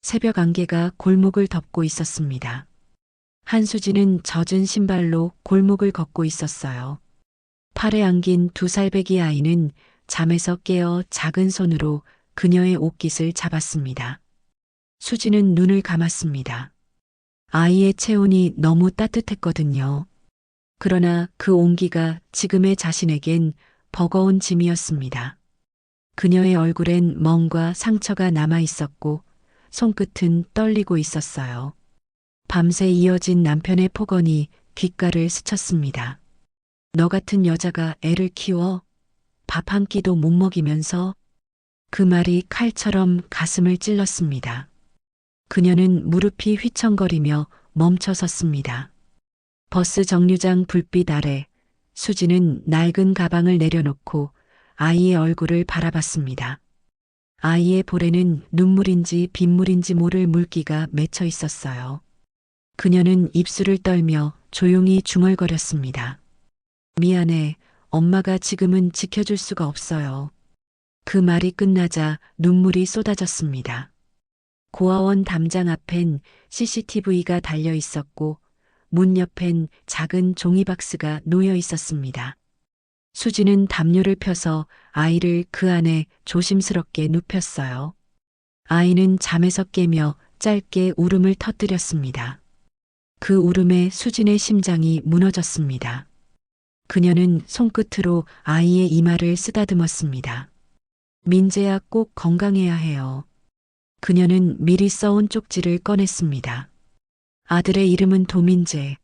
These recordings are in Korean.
새벽 안개가 골목을 덮고 있었습니다. 한수진은 젖은 신발로 골목을 걷고 있었어요. 팔에 안긴 2살배기 아이는 잠에서 깨어 작은 손으로 그녀의 옷깃을 잡았습니다. 수진은 눈을 감았습니다. 아이의 체온이 너무 따뜻했거든요. 그러나 그 온기가 지금의 자신에겐 버거운 짐이었습니다. 그녀의 얼굴엔 멍과 상처가 남아 있었고 손끝은 떨리고 있었어요. 밤새 이어진 남편의 폭언이 귓가를 스쳤습니다. 너 같은 여자가 애를 키워 밥 한 끼도 못 먹이면서. 그 말이 칼처럼 가슴을 찔렀습니다. 그녀는 무릎이 휘청거리며 멈춰 섰습니다. 버스 정류장 불빛 아래 수지는 낡은 가방을 내려놓고 아이의 얼굴을 바라봤습니다. 아이의 볼에는 눈물인지 빗물인지 모를 물기가 맺혀 있었어요. 그녀는 입술을 떨며 조용히 중얼거렸습니다. 미안해, 엄마가 지금은 지켜줄 수가 없어요. 그 말이 끝나자 눈물이 쏟아졌습니다. 고아원 담장 앞엔 CCTV가 달려 있었고 문 옆엔 작은 종이박스가 놓여 있었습니다. 수지는 담요를 펴서 아이를 그 안에 조심스럽게 눕혔어요. 아이는 잠에서 깨며 짧게 울음을 터뜨렸습니다. 그 울음에 수진의 심장이 무너졌습니다. 그녀는 손끝으로 아이의 이마를 쓰다듬었습니다. 민재야, 꼭 건강해야 해요. 그녀는 미리 써온 쪽지를 꺼냈습니다. 아들의 이름은 도민재.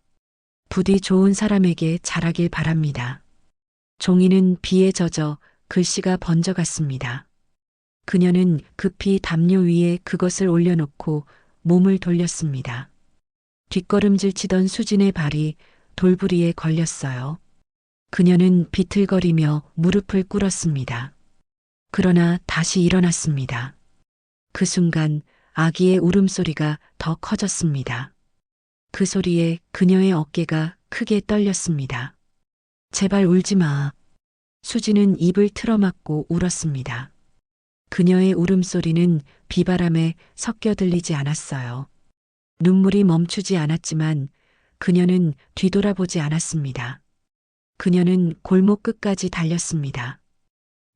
부디 좋은 사람에게 자라길 바랍니다. 종이는 비에 젖어 글씨가 번져갔습니다. 그녀는 급히 담요 위에 그것을 올려놓고 몸을 돌렸습니다. 뒷걸음질 치던 수진의 발이 돌부리에 걸렸어요. 그녀는 비틀거리며 무릎을 꿇었습니다. 그러나 다시 일어났습니다. 그 순간 아기의 울음소리가 더 커졌습니다. 그 소리에 그녀의 어깨가 크게 떨렸습니다. 제발 울지 마. 수지는 입을 틀어막고 울었습니다. 그녀의 울음소리는 비바람에 섞여 들리지 않았어요. 눈물이 멈추지 않았지만 그녀는 뒤돌아보지 않았습니다. 그녀는 골목 끝까지 달렸습니다.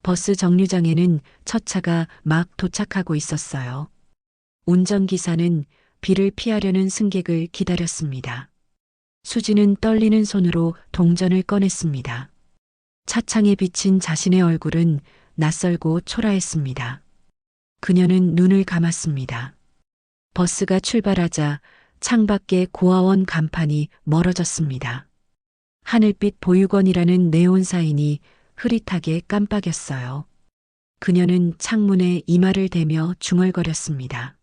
버스 정류장에는 첫 차가 막 도착하고 있었어요. 운전기사는 비를 피하려는 승객을 기다렸습니다. 수지는 떨리는 손으로 동전을 꺼냈습니다. 차창에 비친 자신의 얼굴은 낯설고 초라했습니다. 그녀는 눈을 감았습니다. 버스가 출발하자 창밖에 고아원 간판이 멀어졌습니다. 하늘빛 보육원이라는 네온 사인이 흐릿하게 깜빡였어요. 그녀는 창문에 이마를 대며 중얼거렸습니다.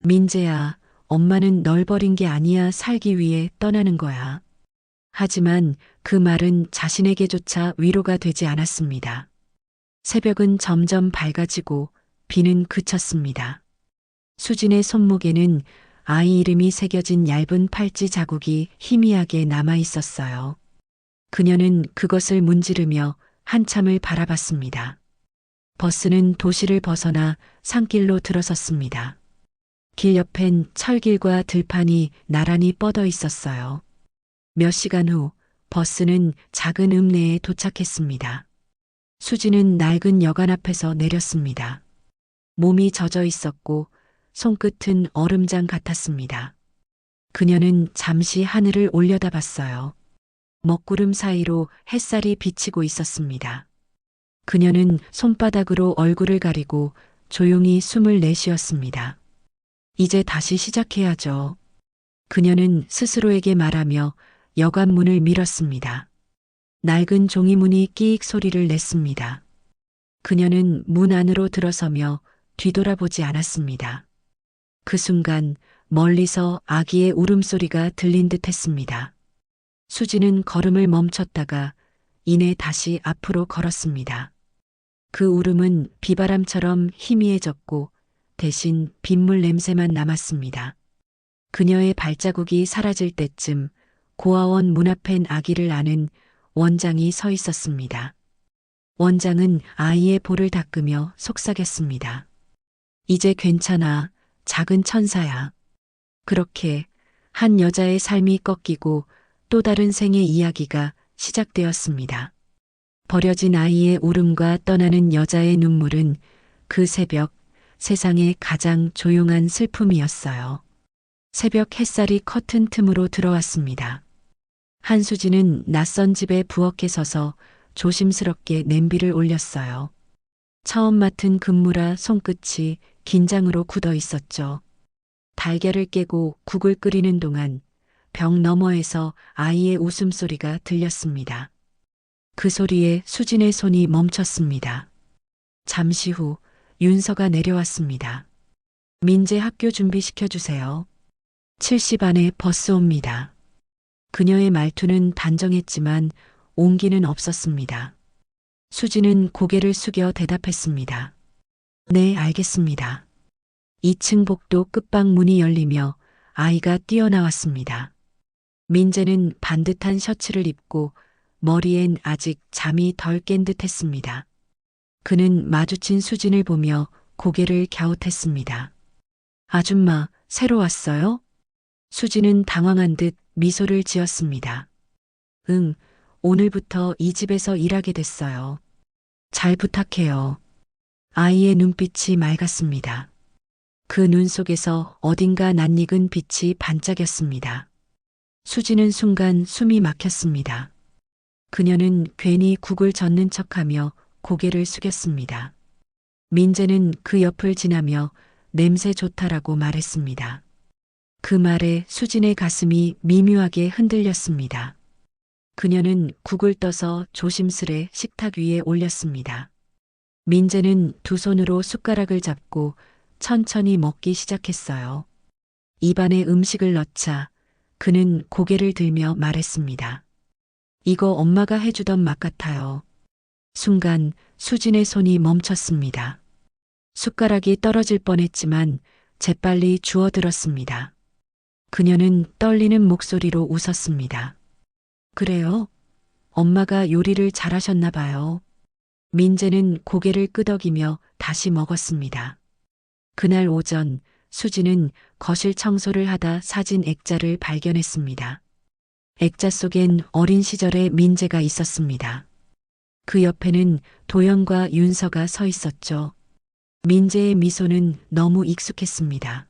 민재야, 엄마는 널 버린 게 아니야. 살기 위해 떠나는 거야. 하지만 그 말은 자신에게조차 위로가 되지 않았습니다. 새벽은 점점 밝아지고 비는 그쳤습니다. 수진의 손목에는 아이 이름이 새겨진 얇은 팔찌 자국이 희미하게 남아 있었어요. 그녀는 그것을 문지르며 한참을 바라봤습니다. 버스는 도시를 벗어나 산길로 들어섰습니다. 길 옆엔 철길과 들판이 나란히 뻗어 있었어요. 몇 시간 후 버스는 작은 읍내에 도착했습니다. 수지는 낡은 여관 앞에서 내렸습니다. 몸이 젖어 있었고 손끝은 얼음장 같았습니다. 그녀는 잠시 하늘을 올려다봤어요. 먹구름 사이로 햇살이 비치고 있었습니다. 그녀는 손바닥으로 얼굴을 가리고 조용히 숨을 내쉬었습니다. 이제 다시 시작해야죠. 그녀는 스스로에게 말하며 여관 문을 밀었습니다. 낡은 종이문이 끼익 소리를 냈습니다. 그녀는 문 안으로 들어서며 뒤돌아보지 않았습니다. 그 순간 멀리서 아기의 울음소리가 들린 듯 했습니다. 수지는 걸음을 멈췄다가 이내 다시 앞으로 걸었습니다. 그 울음은 비바람처럼 희미해졌고 대신 빗물 냄새만 남았습니다. 그녀의 발자국이 사라질 때쯤 고아원 문 앞엔 아기를 안은 원장이 서 있었습니다. 원장은 아이의 볼을 닦으며 속삭였습니다. 이제 괜찮아. 작은 천사야. 그렇게 한 여자의 삶이 꺾이고 또 다른 생의 이야기가 시작되었습니다. 버려진 아이의 울음과 떠나는 여자의 눈물은 그 새벽 세상의 가장 조용한 슬픔이었어요. 새벽 햇살이 커튼 틈으로 들어왔습니다. 한수진은 낯선 집에 부엌에 서서 조심스럽게 냄비를 올렸어요. 처음 맡은 근무라 손끝이 긴장으로 굳어 있었죠. 달걀을 깨고 국을 끓이는 동안 벽 너머에서 아이의 웃음소리가 들렸습니다. 그 소리에 수진의 손이 멈췄습니다. 잠시 후 윤서가 내려왔습니다. 민재 학교 준비시켜주세요. 7시 반에 버스 옵니다. 그녀의 말투는 단정했지만 온기는 없었습니다. 수진은 고개를 숙여 대답했습니다. 네, 알겠습니다. 2층 복도 끝방 문이 열리며 아이가 뛰어나왔습니다. 민재는 반듯한 셔츠를 입고 머리엔 아직 잠이 덜 깬 듯 했습니다. 그는 마주친 수진을 보며 고개를 갸웃했습니다. 아줌마, 새로 왔어요? 수진은 당황한 듯 미소를 지었습니다. 응, 오늘부터 이 집에서 일하게 됐어요. 잘 부탁해요. 아이의 눈빛이 맑았습니다. 그 눈 속에서 어딘가 낯익은 빛이 반짝였습니다. 수지는 순간 숨이 막혔습니다. 그녀는 괜히 국을 젓는 척하며 고개를 숙였습니다. 민재는 그 옆을 지나며 냄새 좋다라고 말했습니다. 그 말에 수진의 가슴이 미묘하게 흔들렸습니다. 그녀는 국을 떠서 조심스레 식탁 위에 올렸습니다. 민재는 두 손으로 숟가락을 잡고 천천히 먹기 시작했어요. 입안에 음식을 넣자 그는 고개를 들며 말했습니다. 이거 엄마가 해주던 맛 같아요. 순간 수진의 손이 멈췄습니다. 숟가락이 떨어질 뻔했지만 재빨리 주워들었습니다. 그녀는 떨리는 목소리로 웃었습니다. 그래요? 엄마가 요리를 잘하셨나 봐요. 민재는 고개를 끄덕이며 다시 먹었습니다. 그날 오전 수지는 거실 청소를 하다 사진 액자를 발견했습니다. 액자 속엔 어린 시절의 민재가 있었습니다. 그 옆에는 도연과 윤서가 서 있었죠. 민재의 미소는 너무 익숙했습니다.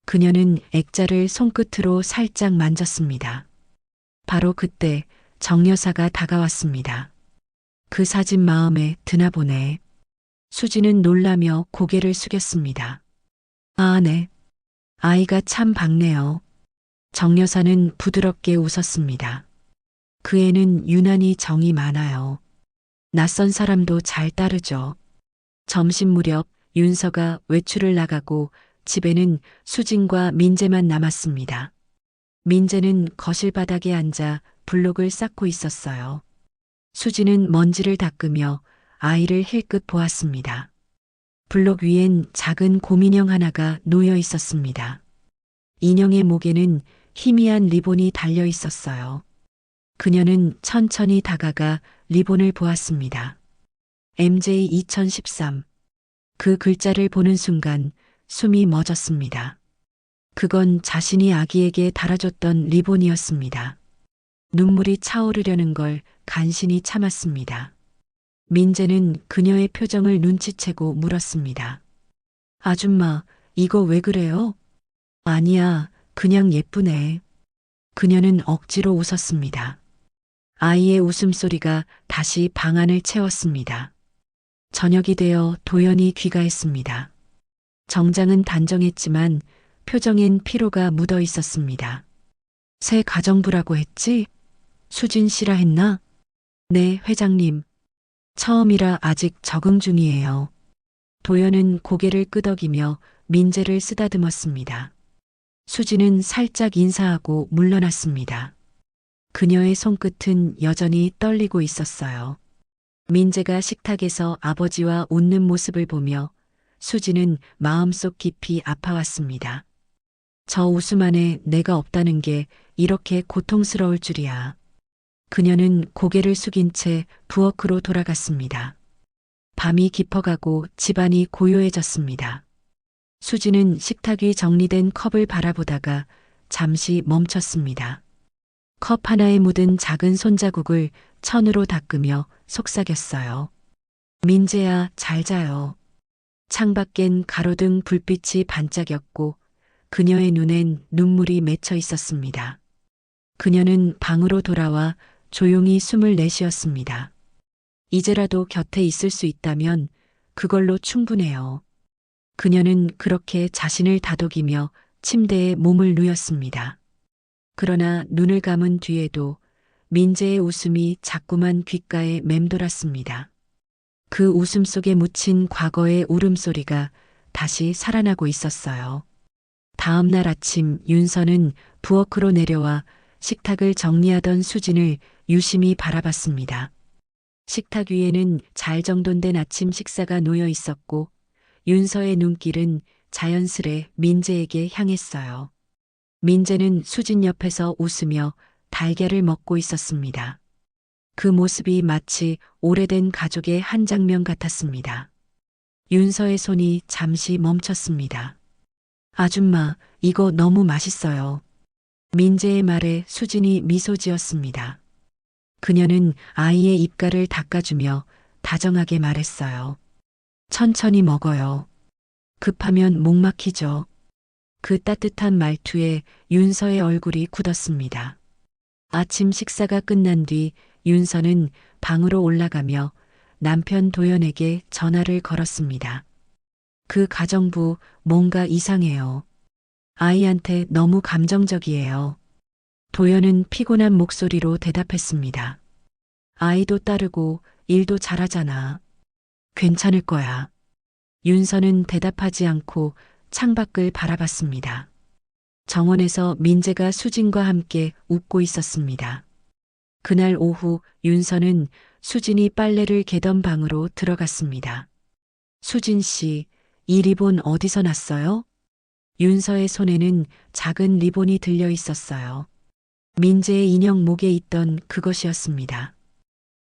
그녀는 액자를 손끝으로 살짝 만졌습니다. 바로 그때 정 여사가 다가왔습니다. 그 사진 마음에 드나 보네. 수지는 놀라며 고개를 숙였습니다. 아, 네. 아이가 참 밝네요. 정 여사는 부드럽게 웃었습니다. 그 애는 유난히 정이 많아요. 낯선 사람도 잘 따르죠. 점심 무렵 윤서가 외출을 나가고 집에는 수진과 민재만 남았습니다. 민재는 거실 바닥에 앉아 블록을 쌓고 있었어요. 수진은 먼지를 닦으며 아이를 힐끗 보았습니다. 블록 위엔 작은 곰인형 하나가 놓여 있었습니다. 인형의 목에는 희미한 리본이 달려 있었어요. 그녀는 천천히 다가가 리본을 보았습니다. MJ 2013. 그 글자를 보는 순간 숨이 멎었습니다. 그건 자신이 아기에게 달아줬던 리본이었습니다. 눈물이 차오르려는 걸 간신히 참았습니다. 민재는 그녀의 표정을 눈치채고 물었습니다. 아줌마, 이거 왜 그래요? 아니야, 그냥 예쁘네. 그녀는 억지로 웃었습니다. 아이의 웃음소리가 다시 방 안을 채웠습니다. 저녁이 되어 도연이 귀가했습니다. 정장은 단정했지만 표정엔 피로가 묻어 있었습니다. 새 가정부라고 했지? 수진 씨라 했나? 네, 회장님. 처음이라 아직 적응 중이에요. 도연은 고개를 끄덕이며 민재를 쓰다듬었습니다. 수진은 살짝 인사하고 물러났습니다. 그녀의 손끝은 여전히 떨리고 있었어요. 민재가 식탁에서 아버지와 웃는 모습을 보며 수진은 마음속 깊이 아파왔습니다. 저 웃음 안에 내가 없다는 게 이렇게 고통스러울 줄이야. 그녀는 고개를 숙인 채 부엌으로 돌아갔습니다. 밤이 깊어가고 집안이 고요해졌습니다. 수지는 식탁 위 정리된 컵을 바라보다가 잠시 멈췄습니다. 컵 하나에 묻은 작은 손자국을 천으로 닦으며 속삭였어요. 민재야, 잘 자요. 창밖엔 가로등 불빛이 반짝였고 그녀의 눈엔 눈물이 맺혀 있었습니다. 그녀는 방으로 돌아와 조용히 숨을 내쉬었습니다. 이제라도 곁에 있을 수 있다면 그걸로 충분해요. 그녀는 그렇게 자신을 다독이며 침대에 몸을 누였습니다. 그러나 눈을 감은 뒤에도 민재의 웃음이 자꾸만 귓가에 맴돌았습니다. 그 웃음 속에 묻힌 과거의 울음소리가 다시 살아나고 있었어요. 다음 날 아침 윤서는 부엌으로 내려와 식탁을 정리하던 수진을 유심히 바라봤습니다. 식탁 위에는 잘 정돈된 아침 식사가 놓여 있었고 윤서의 눈길은 자연스레 민재에게 향했어요. 민재는 수진 옆에서 웃으며 달걀을 먹고 있었습니다. 그 모습이 마치 오래된 가족의 한 장면 같았습니다. 윤서의 손이 잠시 멈췄습니다. 아줌마, 이거 너무 맛있어요. 민재의 말에 수진이 미소 지었습니다. 그녀는 아이의 입가를 닦아주며 다정하게 말했어요. 천천히 먹어요. 급하면 목 막히죠. 그 따뜻한 말투에 윤서의 얼굴이 굳었습니다. 아침 식사가 끝난 뒤 윤서는 방으로 올라가며 남편 도연에게 전화를 걸었습니다. 그 가정부 뭔가 이상해요. 아이한테 너무 감정적이에요. 도연은 피곤한 목소리로 대답했습니다. 아이도 따르고 일도 잘하잖아. 괜찮을 거야. 윤서는 대답하지 않고 창밖을 바라봤습니다. 정원에서 민재가 수진과 함께 웃고 있었습니다. 그날 오후 윤서는 수진이 빨래를 개던 방으로 들어갔습니다. 수진 씨, 이 리본 어디서 났어요? 윤서의 손에는 작은 리본이 들려 있었어요. 민재의 인형 목에 있던 그것이었습니다.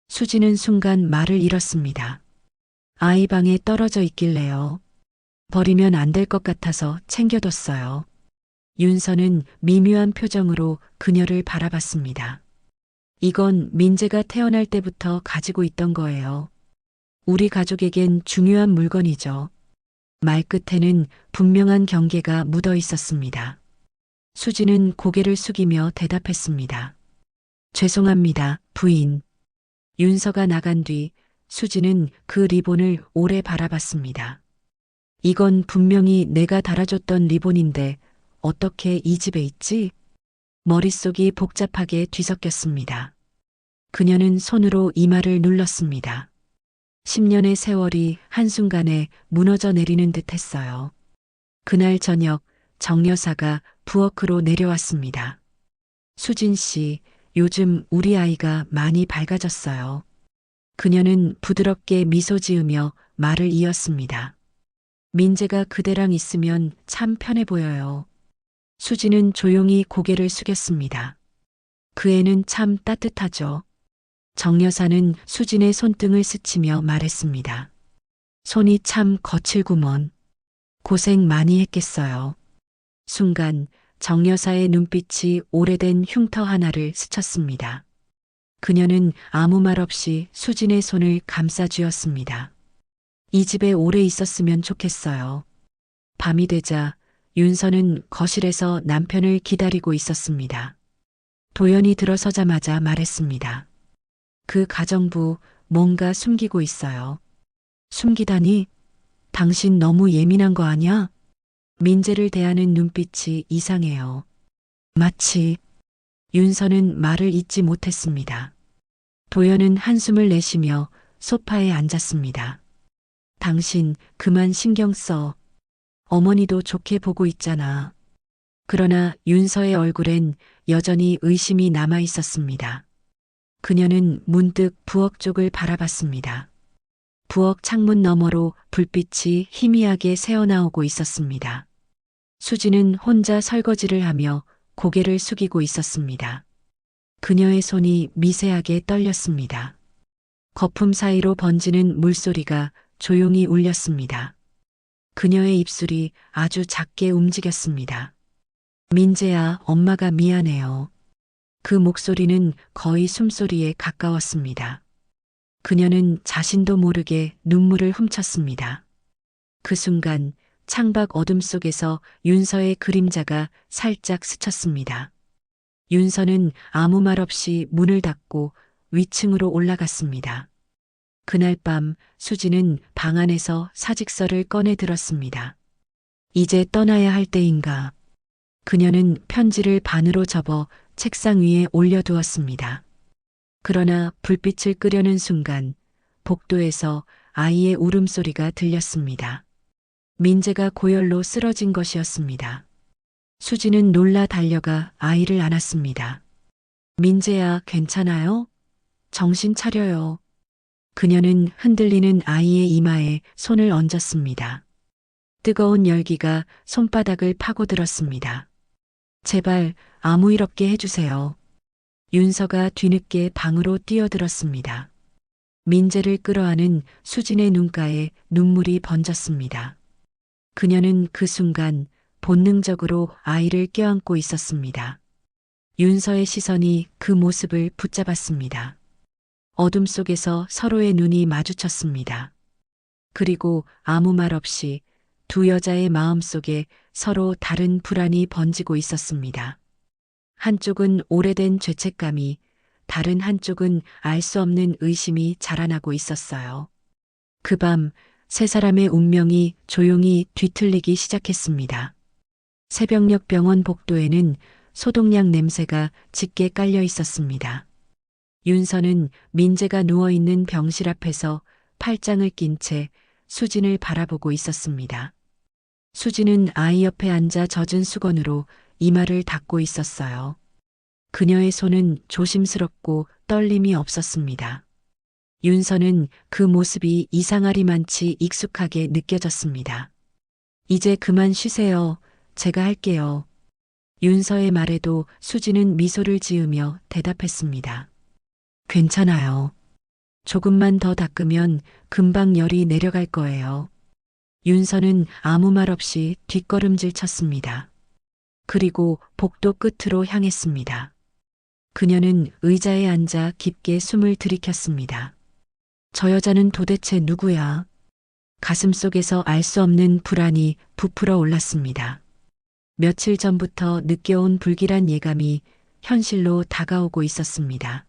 수진은 순간 말을 잃었습니다. 아이 방에 떨어져 있길래요. 버리면 안 될 것 같아서 챙겨뒀어요. 윤서는 미묘한 표정으로 그녀를 바라봤습니다. 이건 민재가 태어날 때부터 가지고 있던 거예요. 우리 가족에겐 중요한 물건이죠. 말끝에는 분명한 경계가 묻어 있었습니다. 수지는 고개를 숙이며 대답했습니다. 죄송합니다, 부인. 윤서가 나간 뒤 수지는 그 리본을 오래 바라봤습니다. 이건 분명히 내가 달아줬던 리본인데 어떻게 이 집에 있지? 머릿속이 복잡하게 뒤섞였습니다. 그녀는 손으로 이마를 눌렀습니다. 10년의 세월이 한순간에 무너져 내리는 듯 했어요. 그날 저녁 정 여사가 부엌으로 내려왔습니다. 수진 씨, 요즘 우리 아이가 많이 밝아졌어요. 그녀는 부드럽게 미소 지으며 말을 이었습니다. 민재가 그대랑 있으면 참 편해 보여요. 수진은 조용히 고개를 숙였습니다. 그 애는 참 따뜻하죠. 정 여사는 수진의 손등을 스치며 말했습니다. 손이 참 거칠구먼. 고생 많이 했겠어요. 순간 정 여사의 눈빛이 오래된 흉터 하나를 스쳤습니다. 그녀는 아무 말 없이 수진의 손을 감싸 쥐었습니다. 이 집에 오래 있었으면 좋겠어요. 밤이 되자 윤서는 거실에서 남편을 기다리고 있었습니다. 도연이 들어서자마자 말했습니다. 그 가정부 뭔가 숨기고 있어요. 숨기다니? 당신 너무 예민한 거 아냐? 민재를 대하는 눈빛이 이상해요. 마치 윤서는 말을 잇지 못했습니다. 도연은 한숨을 내쉬며 소파에 앉았습니다. 당신 그만 신경 써. 어머니도 좋게 보고 있잖아. 그러나 윤서의 얼굴엔 여전히 의심이 남아 있었습니다. 그녀는 문득 부엌 쪽을 바라봤습니다. 부엌 창문 너머로 불빛이 희미하게 새어나오고 있었습니다. 수지는 혼자 설거지를 하며 고개를 숙이고 있었습니다. 그녀의 손이 미세하게 떨렸습니다. 거품 사이로 번지는 물소리가 조용히 울렸습니다. 그녀의 입술이 아주 작게 움직였습니다. 민재야, 엄마가 미안해요. 그 목소리는 거의 숨소리에 가까웠습니다. 그녀는 자신도 모르게 눈물을 훔쳤습니다. 그 순간 창밖 어둠 속에서 윤서의 그림자가 살짝 스쳤습니다. 윤서는 아무 말 없이 문을 닫고 위층으로 올라갔습니다. 그날 밤 수지는 방 안에서 사직서를 꺼내 들었습니다. 이제 떠나야 할 때인가. 그녀는 편지를 반으로 접어 책상 위에 올려두었습니다. 그러나 불빛을 끄려는 순간 복도에서 아이의 울음소리가 들렸습니다. 민재가 고열로 쓰러진 것이었습니다. 수지는 놀라 달려가 아이를 안았습니다. 민재야, 괜찮아요? 정신 차려요. 그녀는 흔들리는 아이의 이마에 손을 얹었습니다. 뜨거운 열기가 손바닥을 파고들었습니다. 제발 아무 일 없게 해주세요. 윤서가 뒤늦게 방으로 뛰어들었습니다. 민재를 끌어안은 수진의 눈가에 눈물이 번졌습니다. 그녀는 그 순간 본능적으로 아이를 껴안고 있었습니다. 윤서의 시선이 그 모습을 붙잡았습니다. 어둠 속에서 서로의 눈이 마주쳤습니다. 그리고 아무 말 없이 두 여자의 마음 속에 서로 다른 불안이 번지고 있었습니다. 한쪽은 오래된 죄책감이, 다른 한쪽은 알 수 없는 의심이 자라나고 있었어요. 그 밤 세 사람의 운명이 조용히 뒤틀리기 시작했습니다. 새벽녘 병원 복도에는 소독약 냄새가 짙게 깔려 있었습니다. 윤서는 민재가 누워있는 병실 앞에서 팔짱을 낀 채 수진을 바라보고 있었습니다. 수진은 아이 옆에 앉아 젖은 수건으로 이마를 닦고 있었어요. 그녀의 손은 조심스럽고 떨림이 없었습니다. 윤서는 그 모습이 이상하리만치 익숙하게 느껴졌습니다. 이제 그만 쉬세요. 제가 할게요. 윤서의 말에도 수지는 미소를 지으며 대답했습니다. 괜찮아요. 조금만 더 닦으면 금방 열이 내려갈 거예요. 윤서는 아무 말 없이 뒷걸음질 쳤습니다. 그리고 복도 끝으로 향했습니다. 그녀는 의자에 앉아 깊게 숨을 들이켰습니다. 저 여자는 도대체 누구야? 가슴속에서 알 수 없는 불안이 부풀어 올랐습니다. 며칠 전부터 느껴온 불길한 예감이 현실로 다가오고 있었습니다.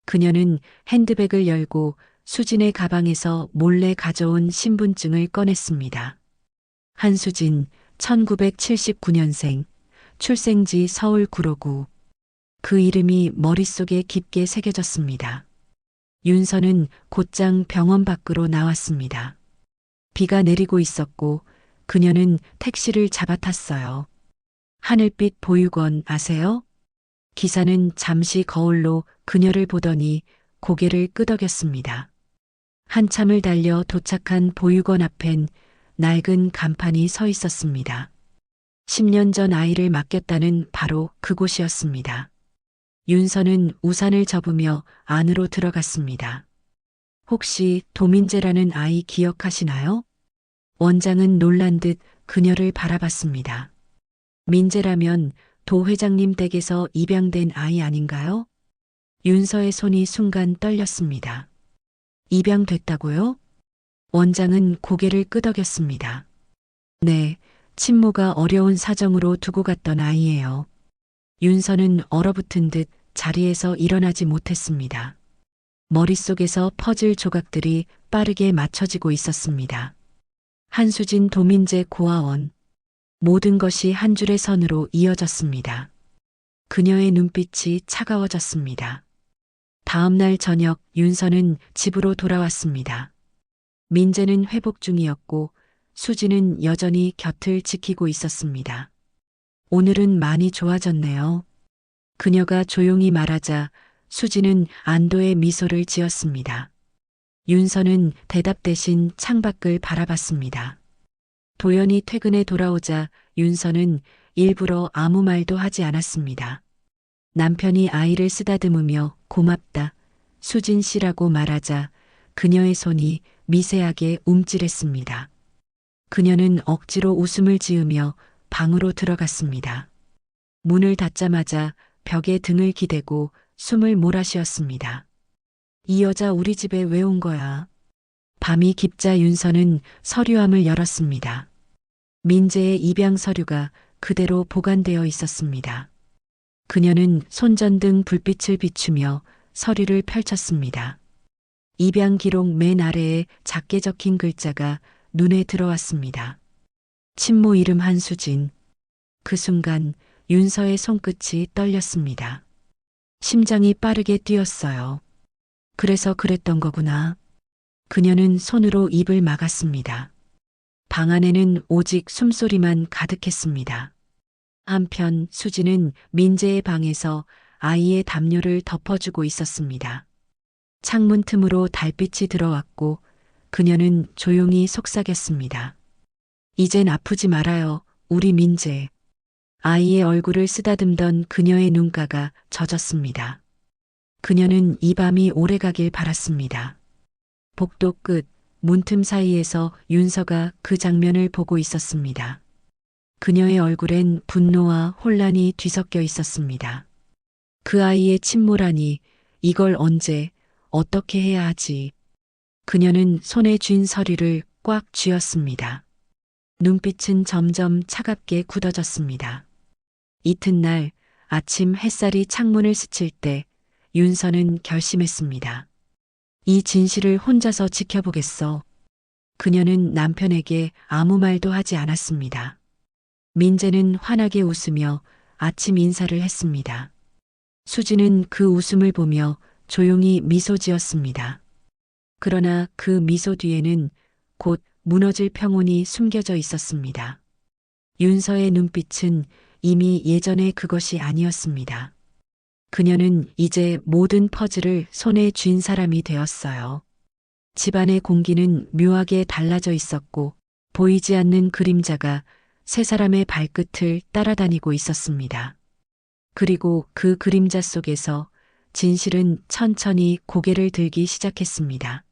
그녀는 핸드백을 열고 수진의 가방에서 몰래 가져온 신분증을 꺼냈습니다. 한수진, 1979년생, 출생지 서울 구로구. 그 이름이 머릿속에 깊게 새겨졌습니다. 윤서는 곧장 병원 밖으로 나왔습니다. 비가 내리고 있었고 그녀는 택시를 잡아탔어요. 하늘빛 보육원 아세요? 기사는 잠시 거울로 그녀를 보더니 고개를 끄덕였습니다. 한참을 달려 도착한 보육원 앞엔 낡은 간판이 서 있었습니다. 10년 전 아이를 맡겼다는 바로 그곳이었습니다. 윤서는 우산을 접으며 안으로 들어갔습니다. 혹시 도민재라는 아이 기억하시나요? 원장은 놀란 듯 그녀를 바라봤습니다. 민재라면 도 회장님 댁에서 입양된 아이 아닌가요? 윤서의 손이 순간 떨렸습니다. 입양됐다고요? 원장은 고개를 끄덕였습니다. 네, 친모가 어려운 사정으로 두고 갔던 아이예요. 윤서는 얼어붙은 듯 자리에서 일어나지 못했습니다. 머릿속에서 퍼즐 조각들이 빠르게 맞춰지고 있었습니다. 한수진 도민재 고아원. 모든 것이 한 줄의 선으로 이어졌습니다. 그녀의 눈빛이 차가워졌습니다. 다음 날 저녁 윤서는 집으로 돌아왔습니다. 민재는 회복 중이었고 수지는 여전히 곁을 지키고 있었습니다. 오늘은 많이 좋아졌네요. 그녀가 조용히 말하자 수지는 안도의 미소를 지었습니다. 윤서는 대답 대신 창밖을 바라봤습니다. 도연이 퇴근해 돌아오자 윤서는 일부러 아무 말도 하지 않았습니다. 남편이 아이를 쓰다듬으며 고맙다, 수진 씨라고 말하자 그녀의 손이 미세하게 움찔했습니다. 그녀는 억지로 웃음을 지으며 방으로 들어갔습니다. 문을 닫자마자 벽에 등을 기대고 숨을 몰아쉬었습니다. 이 여자 우리 집에 왜 온 거야? 밤이 깊자 윤서는 서류함을 열었습니다. 민재의 입양 서류가 그대로 보관되어 있었습니다. 그녀는 손전등 불빛을 비추며 서류를 펼쳤습니다. 입양 기록 맨 아래에 작게 적힌 글자가 눈에 들어왔습니다. 친모 이름 한수진. 그 순간 윤서의 손끝이 떨렸습니다. 심장이 빠르게 뛰었어요. 그래서 그랬던 거구나. 그녀는 손으로 입을 막았습니다. 방 안에는 오직 숨소리만 가득했습니다. 한편 수지는 민재의 방에서 아이의 담요를 덮어주고 있었습니다. 창문 틈으로 달빛이 들어왔고 그녀는 조용히 속삭였습니다. 이젠 아프지 말아요, 우리 민재. 아이의 얼굴을 쓰다듬던 그녀의 눈가가 젖었습니다. 그녀는 이 밤이 오래가길 바랐습니다. 복도 끝 문틈 사이에서 윤서가 그 장면을 보고 있었습니다. 그녀의 얼굴엔 분노와 혼란이 뒤섞여 있었습니다. 그 아이의 침몰하니 이걸 언제 어떻게 해야 하지? 그녀는 손에 쥔 서류를 꽉 쥐었습니다. 눈빛은 점점 차갑게 굳어졌습니다. 이튿날 아침 햇살이 창문을 스칠 때 윤서는 결심했습니다. 이 진실을 혼자서 지켜보겠어. 그녀는 남편에게 아무 말도 하지 않았습니다. 민재는 환하게 웃으며 아침 인사를 했습니다. 수지는 그 웃음을 보며 조용히 미소 지었습니다. 그러나 그 미소 뒤에는 곧 무너질 평온이 숨겨져 있었습니다. 윤서의 눈빛은 이미 예전의 그것이 아니었습니다. 그녀는 이제 모든 퍼즐을 손에 쥔 사람이 되었어요. 집안의 공기는 묘하게 달라져 있었고 보이지 않는 그림자가 세 사람의 발끝을 따라다니고 있었습니다. 그리고 그 그림자 속에서 진실은 천천히 고개를 들기 시작했습니다.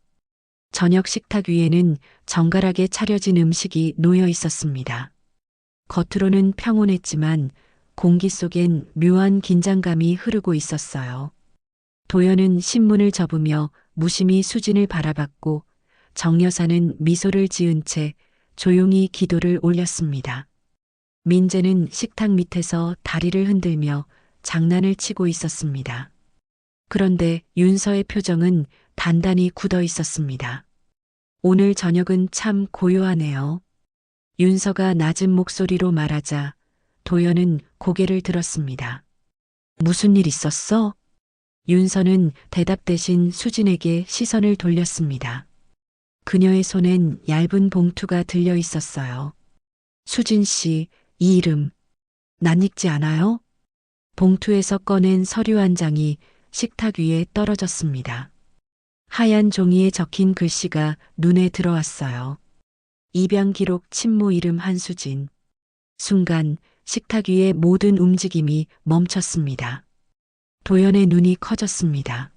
저녁 식탁 위에는 정갈하게 차려진 음식이 놓여 있었습니다. 겉으로는 평온했지만 공기 속엔 묘한 긴장감이 흐르고 있었어요. 도연은 신문을 접으며 무심히 수진을 바라봤고 정 여사는 미소를 지은 채 조용히 기도를 올렸습니다. 민재는 식탁 밑에서 다리를 흔들며 장난을 치고 있었습니다. 그런데 윤서의 표정은 단단히 굳어 있었습니다. 오늘 저녁은 참 고요하네요. 윤서가 낮은 목소리로 말하자 도연은 고개를 들었습니다. 무슨 일 있었어? 윤서는 대답 대신 수진에게 시선을 돌렸습니다. 그녀의 손엔 얇은 봉투가 들려 있었어요. 수진 씨, 이 이름 낯익지 않아요? 봉투에서 꺼낸 서류 한 장이 식탁 위에 떨어졌습니다. 하얀 종이에 적힌 글씨가 눈에 들어왔어요. 입양 기록 친모 이름 한수진. 순간 식탁 위의 모든 움직임이 멈췄습니다. 도연의 눈이 커졌습니다.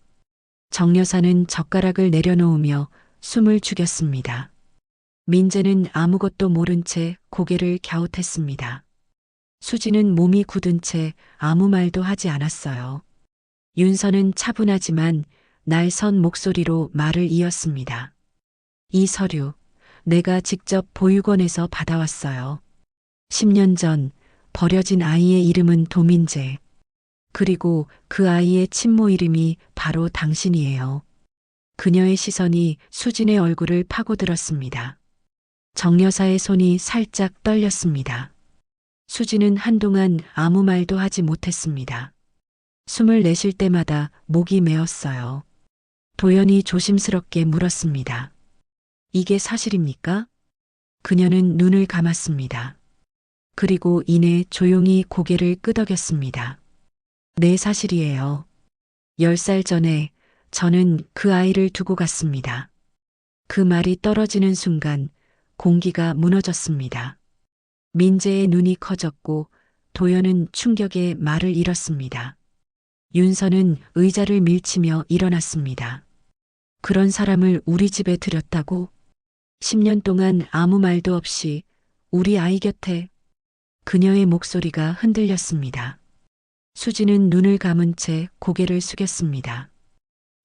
정 여사는 젓가락을 내려놓으며 숨을 죽였습니다. 민재는 아무것도 모른 채 고개를 갸웃했습니다. 수지는 몸이 굳은 채 아무 말도 하지 않았어요. 윤서는 차분하지만 날선 목소리로 말을 이었습니다. 이 서류, 내가 직접 보육원에서 받아왔어요. 10년 전 버려진 아이의 이름은 도민재. 그리고 그 아이의 친모 이름이 바로 당신이에요. 그녀의 시선이 수진의 얼굴을 파고들었습니다. 정 여사의 손이 살짝 떨렸습니다. 수진은 한동안 아무 말도 하지 못했습니다. 숨을 내쉴 때마다 목이 메었어요. 도연이 조심스럽게 물었습니다. 이게 사실입니까? 그녀는 눈을 감았습니다. 그리고 이내 조용히 고개를 끄덕였습니다. 네, 사실이에요. 10살 전에 저는 그 아이를 두고 갔습니다. 그 말이 떨어지는 순간 공기가 무너졌습니다. 민재의 눈이 커졌고 도연은 충격에 말을 잃었습니다. 윤서는 의자를 밀치며 일어났습니다. 그런 사람을 우리 집에 들였다고? 10년 동안 아무 말도 없이 우리 아이 곁에 그녀의 목소리가 흔들렸습니다. 수지는 눈을 감은 채 고개를 숙였습니다.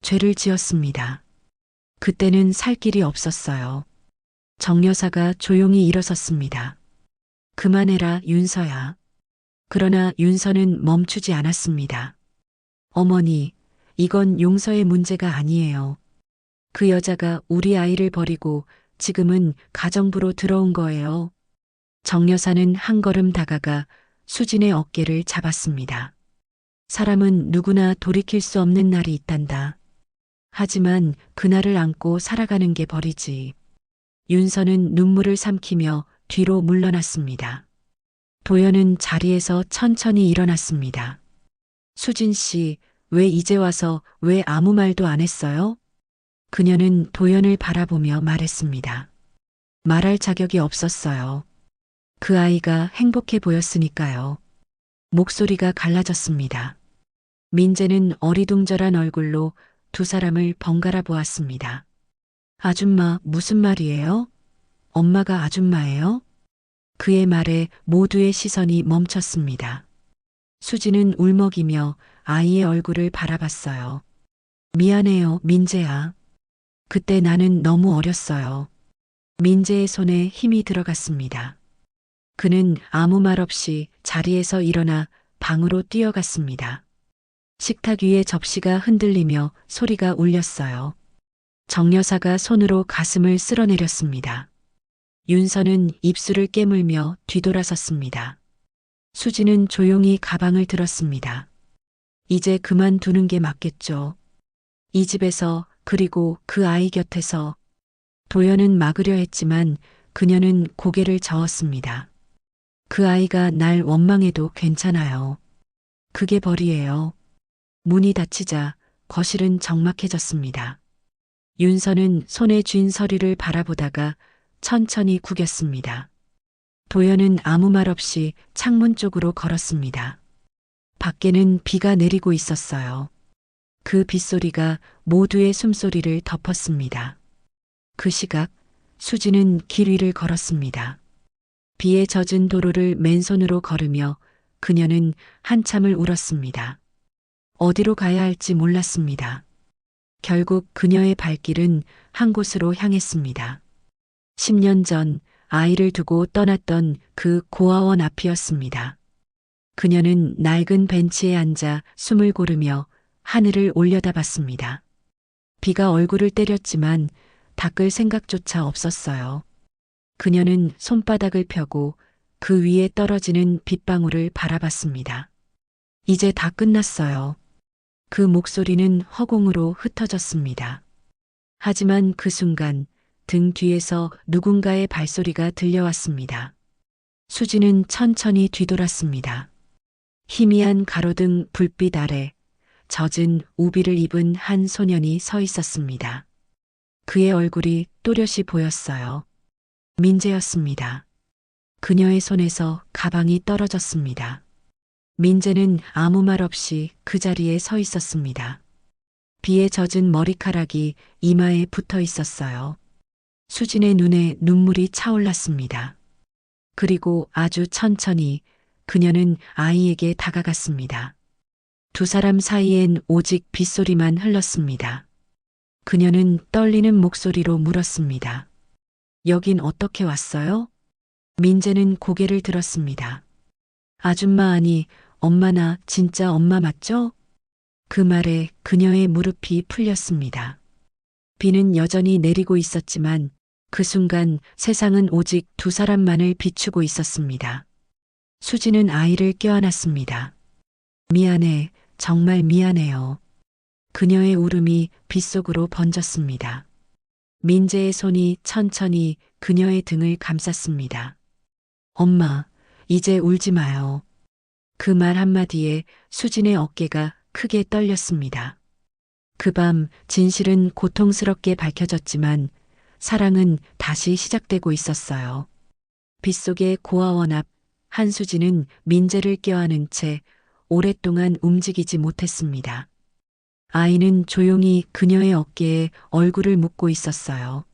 죄를 지었습니다. 그때는 살 길이 없었어요. 정 여사가 조용히 일어섰습니다. 그만해라, 윤서야. 그러나 윤서는 멈추지 않았습니다. 어머니, 이건 용서의 문제가 아니에요. 그 여자가 우리 아이를 버리고 지금은 가정부로 들어온 거예요. 정 여사는 한 걸음 다가가 수진의 어깨를 잡았습니다. 사람은 누구나 돌이킬 수 없는 날이 있단다. 하지만 그날을 안고 살아가는 게 벌이지. 윤서는 눈물을 삼키며 뒤로 물러났습니다. 도연은 자리에서 천천히 일어났습니다. 수진 씨, 왜 이제 와서 왜 아무 말도 안 했어요? 그녀는 도연을 바라보며 말했습니다. 말할 자격이 없었어요. 그 아이가 행복해 보였으니까요. 목소리가 갈라졌습니다. 민재는 어리둥절한 얼굴로 두 사람을 번갈아 보았습니다. 아줌마, 무슨 말이에요? 엄마가 아줌마예요? 그의 말에 모두의 시선이 멈췄습니다. 수지는 울먹이며 아이의 얼굴을 바라봤어요. 미안해요, 민재야. 그때 나는 너무 어렸어요. 민재의 손에 힘이 들어갔습니다. 그는 아무 말 없이 자리에서 일어나 방으로 뛰어갔습니다. 식탁 위에 접시가 흔들리며 소리가 울렸어요. 정 여사가 손으로 가슴을 쓸어내렸습니다. 윤서는 입술을 깨물며 뒤돌아섰습니다. 수지는 조용히 가방을 들었습니다. 이제 그만두는 게 맞겠죠. 이 집에서 그리고 그 아이 곁에서. 도연은 막으려 했지만 그녀는 고개를 저었습니다. 그 아이가 날 원망해도 괜찮아요. 그게 벌이에요. 문이 닫히자 거실은 적막해졌습니다. 윤서는 손에 쥔 서리를 바라보다가 천천히 구겼습니다. 도연은 아무 말 없이 창문 쪽으로 걸었습니다. 밖에는 비가 내리고 있었어요. 그 빗소리가 모두의 숨소리를 덮었습니다. 그 시각 수지는 길 위를 걸었습니다. 비에 젖은 도로를 맨손으로 걸으며 그녀는 한참을 울었습니다. 어디로 가야 할지 몰랐습니다. 결국 그녀의 발길은 한 곳으로 향했습니다. 10년 전 아이를 두고 떠났던 그 고아원 앞이었습니다. 그녀는 낡은 벤치에 앉아 숨을 고르며 하늘을 올려다봤습니다. 비가 얼굴을 때렸지만 닦을 생각조차 없었어요. 그녀는 손바닥을 펴고 그 위에 떨어지는 빗방울을 바라봤습니다. 이제 다 끝났어요. 그 목소리는 허공으로 흩어졌습니다. 하지만 그 순간 등 뒤에서 누군가의 발소리가 들려왔습니다. 수지는 천천히 뒤돌았습니다. 희미한 가로등 불빛 아래 젖은 우비를 입은 한 소년이 서 있었습니다. 그의 얼굴이 또렷이 보였어요. 민재였습니다. 그녀의 손에서 가방이 떨어졌습니다. 민재는 아무 말 없이 그 자리에 서 있었습니다. 비에 젖은 머리카락이 이마에 붙어 있었어요. 수진의 눈에 눈물이 차올랐습니다. 그리고 아주 천천히 그녀는 아이에게 다가갔습니다. 두 사람 사이엔 오직 빗소리만 흘렀습니다. 그녀는 떨리는 목소리로 물었습니다. 여긴 어떻게 왔어요? 민재는 고개를 들었습니다. 아줌마 아니, 엄마나 진짜 엄마 맞죠? 그 말에 그녀의 무릎이 풀렸습니다. 비는 여전히 내리고 있었지만 그 순간 세상은 오직 두 사람만을 비추고 있었습니다. 수지는 아이를 껴안았습니다. 미안해, 정말 미안해요. 그녀의 울음이 빗속으로 번졌습니다. 민재의 손이 천천히 그녀의 등을 감쌌습니다. 엄마, 이제 울지 마요. 그 말 한마디에 수진의 어깨가 크게 떨렸습니다. 그 밤 진실은 고통스럽게 밝혀졌지만 사랑은 다시 시작되고 있었어요. 빗속의 고아원 앞 한수진은 민재를 껴안은 채 오랫동안 움직이지 못했습니다. 아이는 조용히 그녀의 어깨에 얼굴을 묻고 있었어요.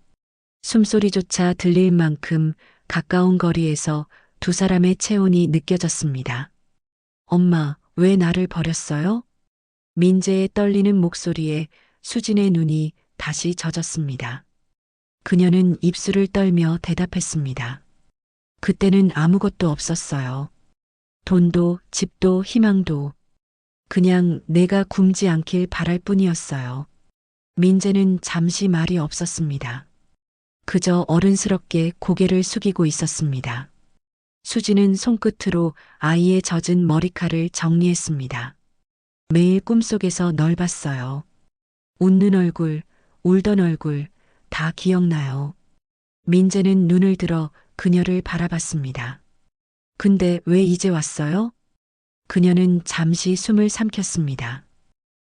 숨소리조차 들릴 만큼 가까운 거리에서 두 사람의 체온이 느껴졌습니다. 엄마, 왜 나를 버렸어요? 민재의 떨리는 목소리에 수진의 눈이 다시 젖었습니다. 그녀는 입술을 떨며 대답했습니다. 그때는 아무것도 없었어요. 돈도, 집도, 희망도. 그냥 내가 굶지 않길 바랄 뿐이었어요. 민재는 잠시 말이 없었습니다. 그저 어른스럽게 고개를 숙이고 있었습니다. 수지는 손끝으로 아이의 젖은 머리칼을 정리했습니다. 매일 꿈속에서 널 봤어요. 웃는 얼굴, 울던 얼굴, 다 기억나요. 민재는 눈을 들어 그녀를 바라봤습니다. 근데 왜 이제 왔어요? 그녀는 잠시 숨을 삼켰습니다.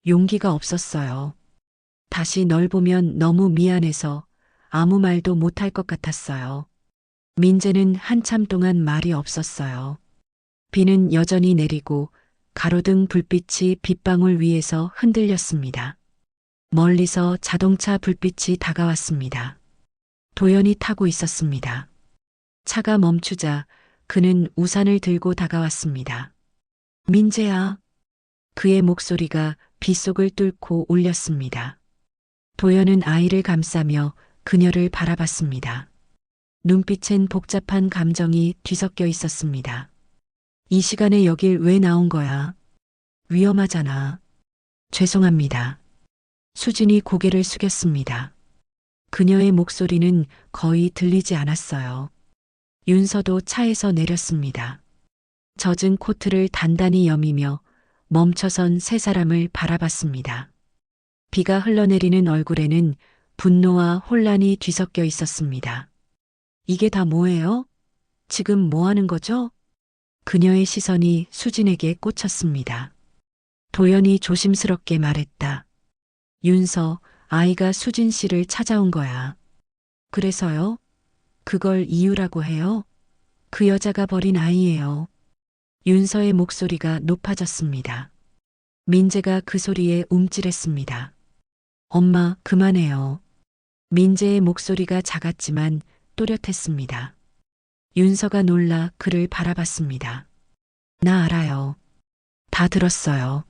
용기가 없었어요. 다시 널 보면 너무 미안해서 아무 말도 못할 것 같았어요. 민재는 한참 동안 말이 없었어요. 비는 여전히 내리고 가로등 불빛이 빗방울 위에서 흔들렸습니다. 멀리서 자동차 불빛이 다가왔습니다. 도연이 타고 있었습니다. 차가 멈추자 그는 우산을 들고 다가왔습니다. 민재야. 그의 목소리가 빗속을 뚫고 울렸습니다. 도연은 아이를 감싸며 그녀를 바라봤습니다. 눈빛엔 복잡한 감정이 뒤섞여 있었습니다. 이 시간에 여길 왜 나온 거야? 위험하잖아. 죄송합니다. 수진이 고개를 숙였습니다. 그녀의 목소리는 거의 들리지 않았어요. 윤서도 차에서 내렸습니다. 젖은 코트를 단단히 여미며 멈춰선 세 사람을 바라봤습니다. 비가 흘러내리는 얼굴에는 분노와 혼란이 뒤섞여 있었습니다. 이게 다 뭐예요? 지금 뭐 하는 거죠? 그녀의 시선이 수진에게 꽂혔습니다. 도연이 조심스럽게 말했다. 윤서, 아이가 수진 씨를 찾아온 거야. 그래서요? 그걸 이유라고 해요? 그 여자가 버린 아이예요. 윤서의 목소리가 높아졌습니다. 민재가 그 소리에 움찔했습니다. 엄마, 그만해요. 민재의 목소리가 작았지만 또렷했습니다. 윤서가 놀라 그를 바라봤습니다. 나 알아요. 다 들었어요.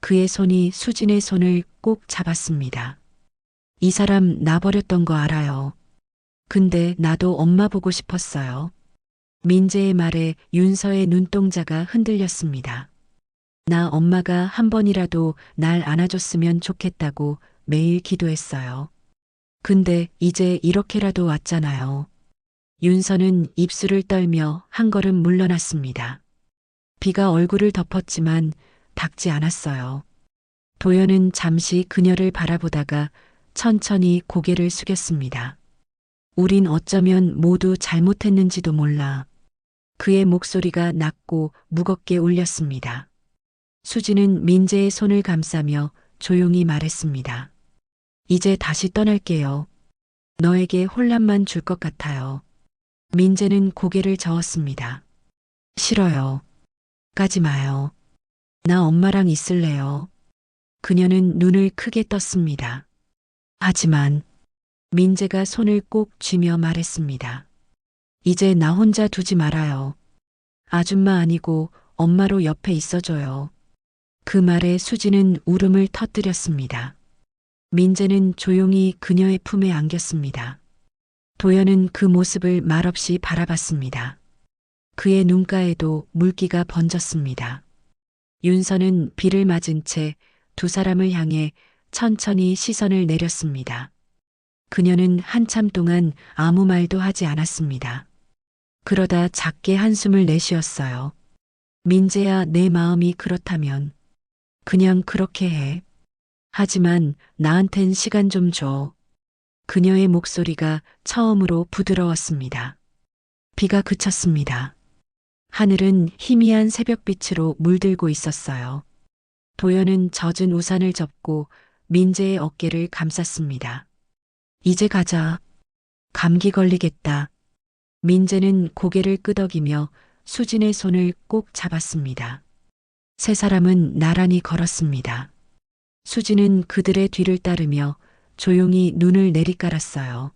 그의 손이 수진의 손을 꼭 잡았습니다. 이 사람 나 버렸던 거 알아요. 근데 나도 엄마 보고 싶었어요. 민재의 말에 윤서의 눈동자가 흔들렸습니다. 나 엄마가 한 번이라도 날 안아줬으면 좋겠다고 매일 기도했어요. 근데 이제 이렇게라도 왔잖아요. 윤서는 입술을 떨며 한 걸음 물러났습니다. 비가 얼굴을 덮었지만 닿지 않았어요. 도연은 잠시 그녀를 바라보다가 천천히 고개를 숙였습니다. 우린 어쩌면 모두 잘못했는지도 몰라. 그의 목소리가 낮고 무겁게 울렸습니다. 수지는 민재의 손을 감싸며 조용히 말했습니다. 이제 다시 떠날게요. 너에게 혼란만 줄 것 같아요. 민재는 고개를 저었습니다. 싫어요. 가지 마요. 나 엄마랑 있을래요. 그녀는 눈을 크게 떴습니다. 하지만 민재가 손을 꼭 쥐며 말했습니다. 이제 나 혼자 두지 말아요. 아줌마 아니고 엄마로 옆에 있어줘요. 그 말에 수지는 울음을 터뜨렸습니다. 민재는 조용히 그녀의 품에 안겼습니다. 도연은 그 모습을 말없이 바라봤습니다. 그의 눈가에도 물기가 번졌습니다. 윤서는 비를 맞은 채 두 사람을 향해 천천히 시선을 내렸습니다. 그녀는 한참 동안 아무 말도 하지 않았습니다. 그러다 작게 한숨을 내쉬었어요. 민재야, 내 마음이 그렇다면 그냥 그렇게 해. 하지만 나한텐 시간 좀 줘. 그녀의 목소리가 처음으로 부드러웠습니다. 비가 그쳤습니다. 하늘은 희미한 새벽빛으로 물들고 있었어요. 도연은 젖은 우산을 접고 민재의 어깨를 감쌌습니다. 이제 가자. 감기 걸리겠다. 민재는 고개를 끄덕이며 수진의 손을 꼭 잡았습니다. 세 사람은 나란히 걸었습니다. 수진은 그들의 뒤를 따르며 조용히 눈을 내리깔았어요.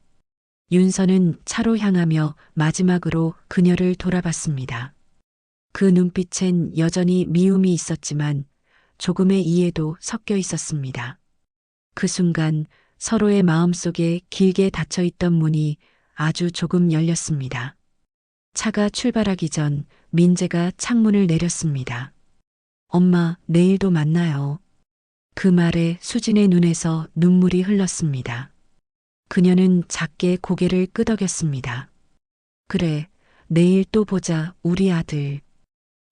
윤서는 차로 향하며 마지막으로 그녀를 돌아봤습니다. 그 눈빛엔 여전히 미움이 있었지만 조금의 이해도 섞여 있었습니다. 그 순간 서로의 마음속에 길게 닫혀 있던 문이 아주 조금 열렸습니다. 차가 출발하기 전 민재가 창문을 내렸습니다. 엄마, 내일도 만나요. 그 말에 수진의 눈에서 눈물이 흘렀습니다. 그녀는 작게 고개를 끄덕였습니다. 그래, 내일 또 보자, 우리 아들.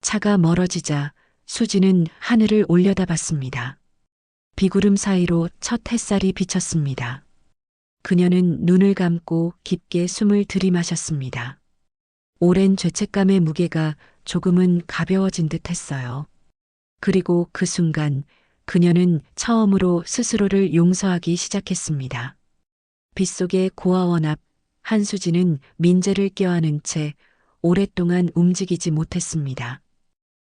차가 멀어지자 수진은 하늘을 올려다봤습니다. 비구름 사이로 첫 햇살이 비쳤습니다. 그녀는 눈을 감고 깊게 숨을 들이마셨습니다. 오랜 죄책감의 무게가 조금은 가벼워진 듯 했어요. 그리고 그 순간 그녀는 처음으로 스스로를 용서하기 시작했습니다. 빗속의 고아원 앞 한수진은 민재를 껴안은 채 오랫동안 움직이지 못했습니다.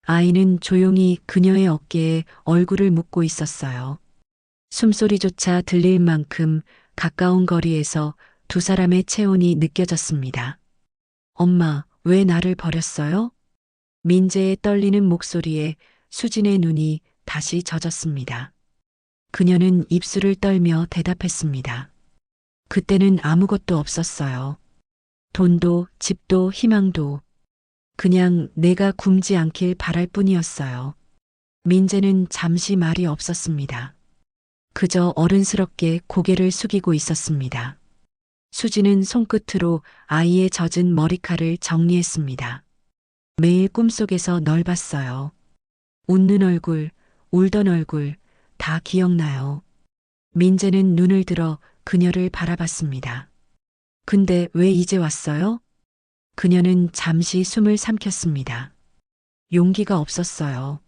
아이는 조용히 그녀의 어깨에 얼굴을 묻고 있었어요. 숨소리조차 들릴 만큼 가까운 거리에서 두 사람의 체온이 느껴졌습니다. 엄마, 왜 나를 버렸어요? 민재의 떨리는 목소리에 수진의 눈이 다시 젖었습니다. 그녀는 입술을 떨며 대답했습니다. 그때는 아무것도 없었어요. 돈도, 집도, 희망도. 그냥 내가 굶지 않길 바랄 뿐이었어요. 민재는 잠시 말이 없었습니다. 그저 어른스럽게 고개를 숙이고 있었습니다. 수지는 손끝으로 아이의 젖은 머리칼을 정리했습니다. 매일 꿈속에서 널 봤어요. 웃는 얼굴, 울던 얼굴, 다 기억나요. 민재는 눈을 들어 그녀를 바라봤습니다. 근데 왜 이제 왔어요? 그녀는 잠시 숨을 삼켰습니다. 용기가 없었어요.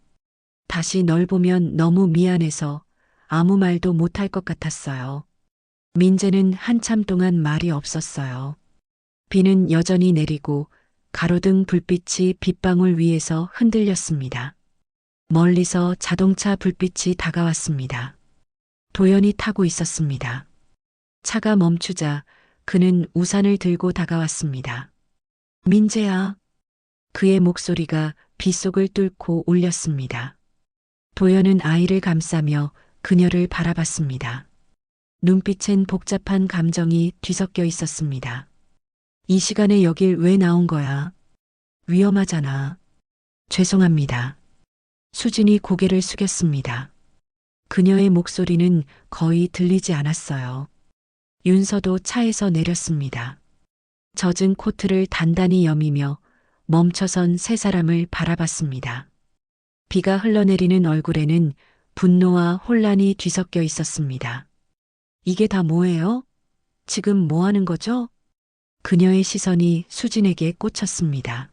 다시 널 보면 너무 미안해서 아무 말도 못할 것 같았어요. 민재는 한참 동안 말이 없었어요. 비는 여전히 내리고 가로등 불빛이 빗방울 위에서 흔들렸습니다. 멀리서 자동차 불빛이 다가왔습니다. 도연이 타고 있었습니다. 차가 멈추자 그는 우산을 들고 다가왔습니다. 민재야. 그의 목소리가 빗속을 뚫고 울렸습니다. 도연은 아이를 감싸며 그녀를 바라봤습니다. 눈빛엔 복잡한 감정이 뒤섞여 있었습니다. 이 시간에 여길 왜 나온 거야? 위험하잖아. 죄송합니다. 수진이 고개를 숙였습니다. 그녀의 목소리는 거의 들리지 않았어요. 윤서도 차에서 내렸습니다. 젖은 코트를 단단히 여미며 멈춰선 세 사람을 바라봤습니다. 비가 흘러내리는 얼굴에는 분노와 혼란이 뒤섞여 있었습니다. 이게 다 뭐예요? 지금 뭐 하는 거죠? 그녀의 시선이 수진에게 꽂혔습니다.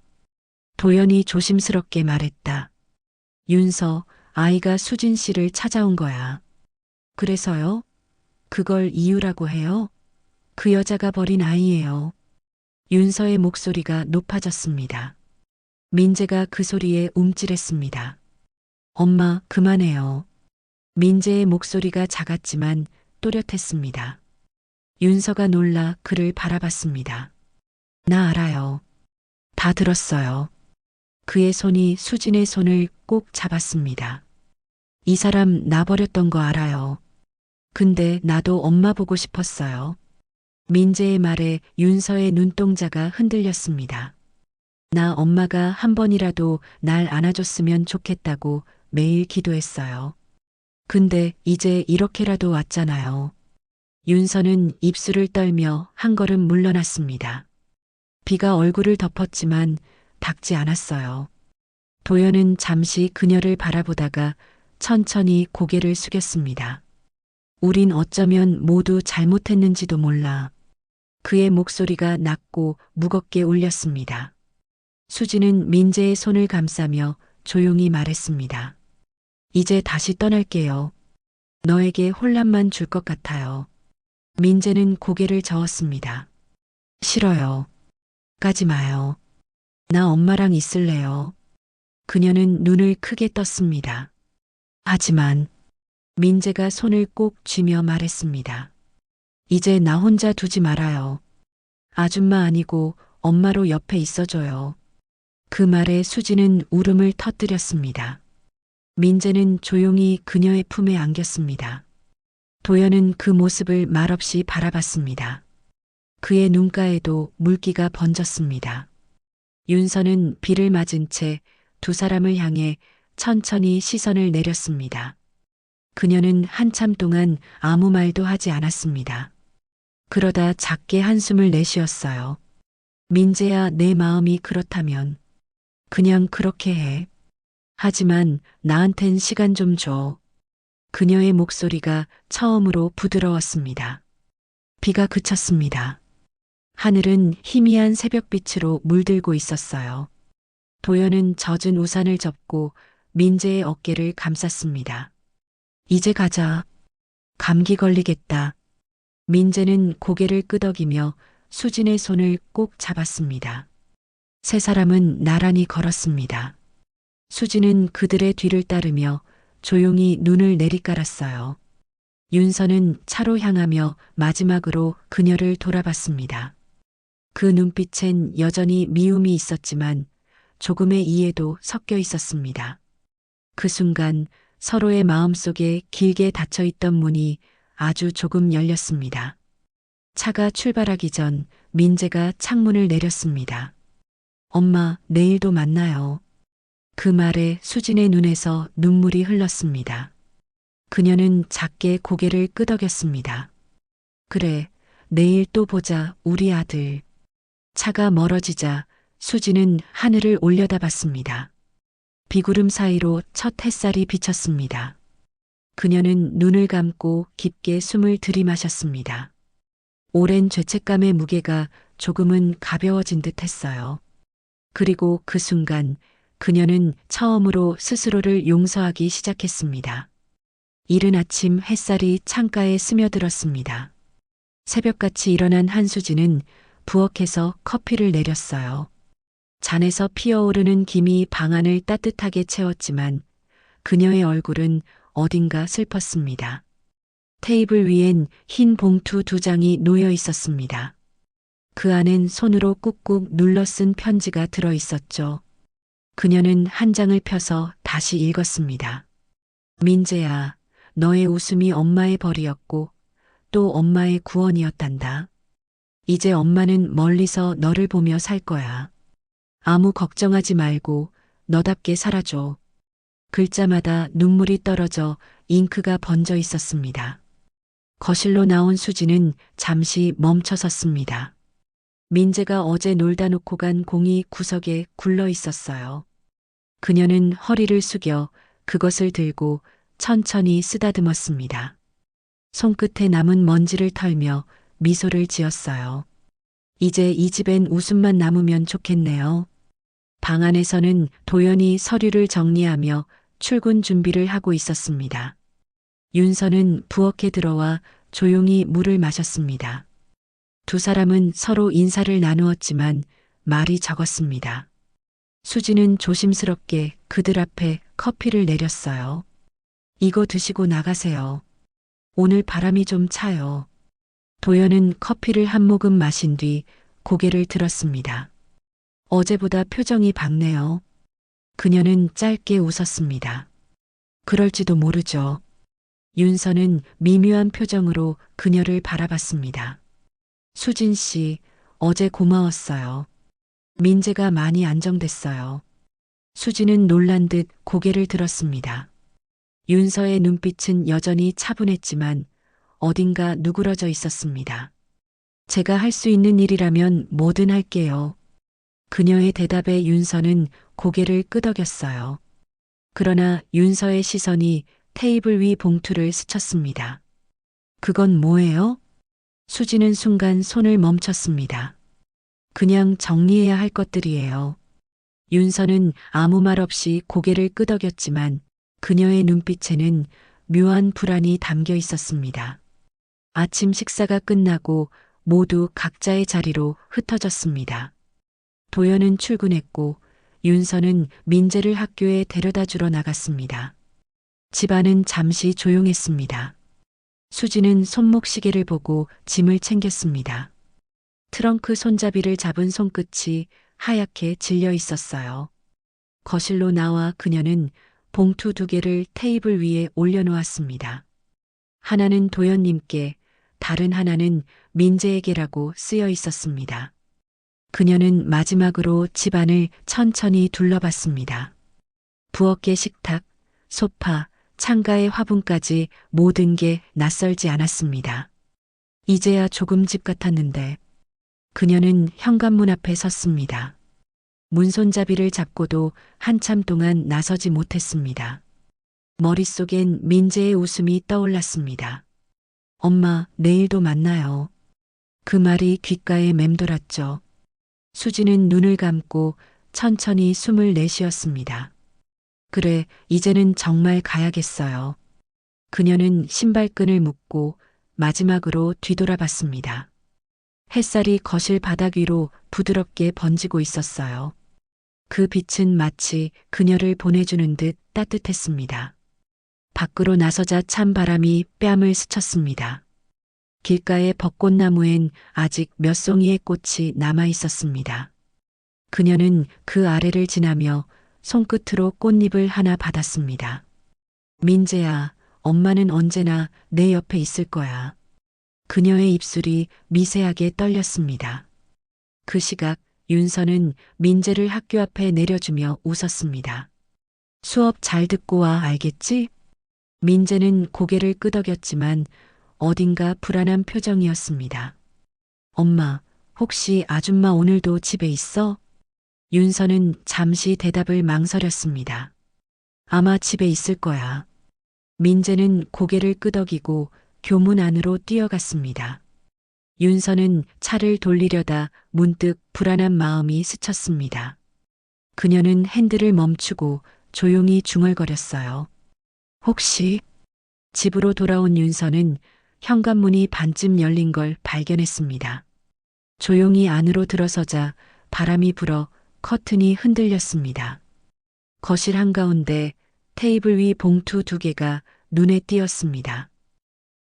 도연이 조심스럽게 말했다. 윤서, 아이가 수진 씨를 찾아온 거야. 그래서요? 그걸 이유라고 해요? 그 여자가 버린 아이예요. 윤서의 목소리가 높아졌습니다. 민재가 그 소리에 움찔했습니다. 엄마, 그만해요. 민재의 목소리가 작았지만 또렷했습니다. 윤서가 놀라 그를 바라봤습니다. 나 알아요. 다 들었어요. 그의 손이 수진의 손을 꼭 잡았습니다. 이 사람 나 버렸던 거 알아요. 근데 나도 엄마 보고 싶었어요. 민재의 말에 윤서의 눈동자가 흔들렸습니다. 나 엄마가 한 번이라도 날 안아줬으면 좋겠다고 매일 기도했어요. 근데 이제 이렇게라도 왔잖아요. 윤서는 입술을 떨며 한 걸음 물러났습니다. 비가 얼굴을 덮었지만 닿지 않았어요. 도연은 잠시 그녀를 바라보다가 천천히 고개를 숙였습니다. 우린 어쩌면 모두 잘못했는지도 몰라. 그의 목소리가 낮고 무겁게 울렸습니다. 수지는 민재의 손을 감싸며 조용히 말했습니다. 이제 다시 떠날게요. 너에게 혼란만 줄 것 같아요. 민재는 고개를 저었습니다. 싫어요. 가지 마요. 나 엄마랑 있을래요. 그녀는 눈을 크게 떴습니다. 하지만 민재가 손을 꼭 쥐며 말했습니다. 이제 나 혼자 두지 말아요. 아줌마 아니고 엄마로 옆에 있어줘요. 그 말에 수지는 울음을 터뜨렸습니다. 민재는 조용히 그녀의 품에 안겼습니다. 도연은 그 모습을 말없이 바라봤습니다. 그의 눈가에도 물기가 번졌습니다. 윤서는 비를 맞은 채 두 사람을 향해 천천히 시선을 내렸습니다. 그녀는 한참 동안 아무 말도 하지 않았습니다. 그러다 작게 한숨을 내쉬었어요. 민재야, 내 마음이 그렇다면 그냥 그렇게 해. 하지만 나한텐 시간 좀 줘. 그녀의 목소리가 처음으로 부드러웠습니다. 비가 그쳤습니다. 하늘은 희미한 새벽빛으로 물들고 있었어요. 도연은 젖은 우산을 접고 민재의 어깨를 감쌌습니다. 이제 가자. 감기 걸리겠다. 민재는 고개를 끄덕이며 수진의 손을 꼭 잡았습니다. 세 사람은 나란히 걸었습니다. 수진은 그들의 뒤를 따르며 조용히 눈을 내리깔았어요. 윤서는 차로 향하며 마지막으로 그녀를 돌아봤습니다. 그 눈빛엔 여전히 미움이 있었지만 조금의 이해도 섞여 있었습니다. 그 순간 서로의 마음속에 길게 닫혀있던 문이 아주 조금 열렸습니다. 차가 출발하기 전 민재가 창문을 내렸습니다. 엄마, 내일도 만나요. 그 말에 수진의 눈에서 눈물이 흘렀습니다. 그녀는 작게 고개를 끄덕였습니다. 그래, 내일 또 보자, 우리 아들. 차가 멀어지자 수진은 하늘을 올려다봤습니다. 비구름 사이로 첫 햇살이 비쳤습니다. 그녀는 눈을 감고 깊게 숨을 들이마셨습니다. 오랜 죄책감의 무게가 조금은 가벼워진 듯 했어요. 그리고 그 순간 그녀는 처음으로 스스로를 용서하기 시작했습니다. 이른 아침 햇살이 창가에 스며들었습니다. 새벽같이 일어난 한수진은 부엌에서 커피를 내렸어요. 잔에서 피어오르는 김이 방 안을 따뜻하게 채웠지만 그녀의 얼굴은 어딘가 슬펐습니다. 테이블 위엔 흰 봉투 두 장이 놓여 있었습니다. 그 안엔 손으로 꾹꾹 눌러 쓴 편지가 들어 있었죠. 그녀는 한 장을 펴서 다시 읽었습니다. 민재야, 너의 웃음이 엄마의 벌이었고 또 엄마의 구원이었단다. 이제 엄마는 멀리서 너를 보며 살 거야. 아무 걱정하지 말고 너답게 살아줘. 글자마다 눈물이 떨어져 잉크가 번져 있었습니다. 거실로 나온 수지는 잠시 멈춰섰습니다. 민재가 어제 놀다 놓고 간 공이 구석에 굴러 있었어요. 그녀는 허리를 숙여 그것을 들고 천천히 쓰다듬었습니다. 손끝에 남은 먼지를 털며 미소를 지었어요. 이제 이 집엔 웃음만 남으면 좋겠네요. 방 안에서는 도연이 서류를 정리하며 출근 준비를 하고 있었습니다. 윤서는 부엌에 들어와 조용히 물을 마셨습니다. 두 사람은 서로 인사를 나누었지만 말이 적었습니다. 수지는 조심스럽게 그들 앞에 커피를 내렸어요. 이거 드시고 나가세요. 오늘 바람이 좀 차요. 도연은 커피를 한 모금 마신 뒤 고개를 들었습니다. 어제보다 표정이 밝네요. 그녀는 짧게 웃었습니다. 그럴지도 모르죠. 윤서는 미묘한 표정으로 그녀를 바라봤습니다. 수진 씨, 어제 고마웠어요. 민재가 많이 안정됐어요. 수지는 놀란 듯 고개를 들었습니다. 윤서의 눈빛은 여전히 차분했지만 어딘가 누그러져 있었습니다. 제가 할 수 있는 일이라면 뭐든 할게요. 그녀의 대답에 윤서는 고개를 끄덕였어요. 그러나 윤서의 시선이 테이블 위 봉투를 스쳤습니다. 그건 뭐예요? 수지는 순간 손을 멈췄습니다. 그냥 정리해야 할 것들이에요. 윤서는 아무 말 없이 고개를 끄덕였지만 그녀의 눈빛에는 묘한 불안이 담겨 있었습니다. 아침 식사가 끝나고 모두 각자의 자리로 흩어졌습니다. 도연은 출근했고 윤서는 민재를 학교에 데려다 주러 나갔습니다. 집안은 잠시 조용했습니다. 수지는 손목시계를 보고 짐을 챙겼습니다. 트렁크 손잡이를 잡은 손끝이 하얗게 질려 있었어요. 거실로 나와 그녀는 봉투 2개를 테이블 위에 올려놓았습니다. 하나는 도연님께, 다른 하나는 민재에게라고 쓰여 있었습니다. 그녀는 마지막으로 집안을 천천히 둘러봤습니다. 부엌의 식탁, 소파, 창가의 화분까지 모든 게 낯설지 않았습니다. 이제야 조금 집 같았는데 그녀는 현관문 앞에 섰습니다. 문손잡이를 잡고도 한참 동안 나서지 못했습니다. 머릿속엔 민재의 웃음이 떠올랐습니다. 엄마, 내일도 만나요. 그 말이 귓가에 맴돌았죠. 수지는 눈을 감고 천천히 숨을 내쉬었습니다. 그래, 이제는 정말 가야겠어요. 그녀는 신발끈을 묶고 마지막으로 뒤돌아봤습니다. 햇살이 거실 바닥 위로 부드럽게 번지고 있었어요. 그 빛은 마치 그녀를 보내주는 듯 따뜻했습니다. 밖으로 나서자 찬 바람이 뺨을 스쳤습니다. 길가의 벚꽃나무엔 아직 몇 송이의 꽃이 남아 있었습니다. 그녀는 그 아래를 지나며 손끝으로 꽃잎을 하나 받았습니다. 민재야, 엄마는 언제나 내 옆에 있을 거야. 그녀의 입술이 미세하게 떨렸습니다. 그 시각 윤서는 민재를 학교 앞에 내려주며 웃었습니다. 수업 잘 듣고 와, 알겠지? 민재는 고개를 끄덕였지만 어딘가 불안한 표정이었습니다. 엄마, 혹시 아줌마 오늘도 집에 있어? 윤서는 잠시 대답을 망설였습니다. 아마 집에 있을 거야. 민재는 고개를 끄덕이고 교문 안으로 뛰어갔습니다. 윤서는 차를 돌리려다 문득 불안한 마음이 스쳤습니다. 그녀는 핸들을 멈추고 조용히 중얼거렸어요. 혹시? 집으로 돌아온 윤서는 현관문이 반쯤 열린 걸 발견했습니다. 조용히 안으로 들어서자 바람이 불어 커튼이 흔들렸습니다. 거실 한가운데 테이블 위 봉투 2개가 눈에 띄었습니다.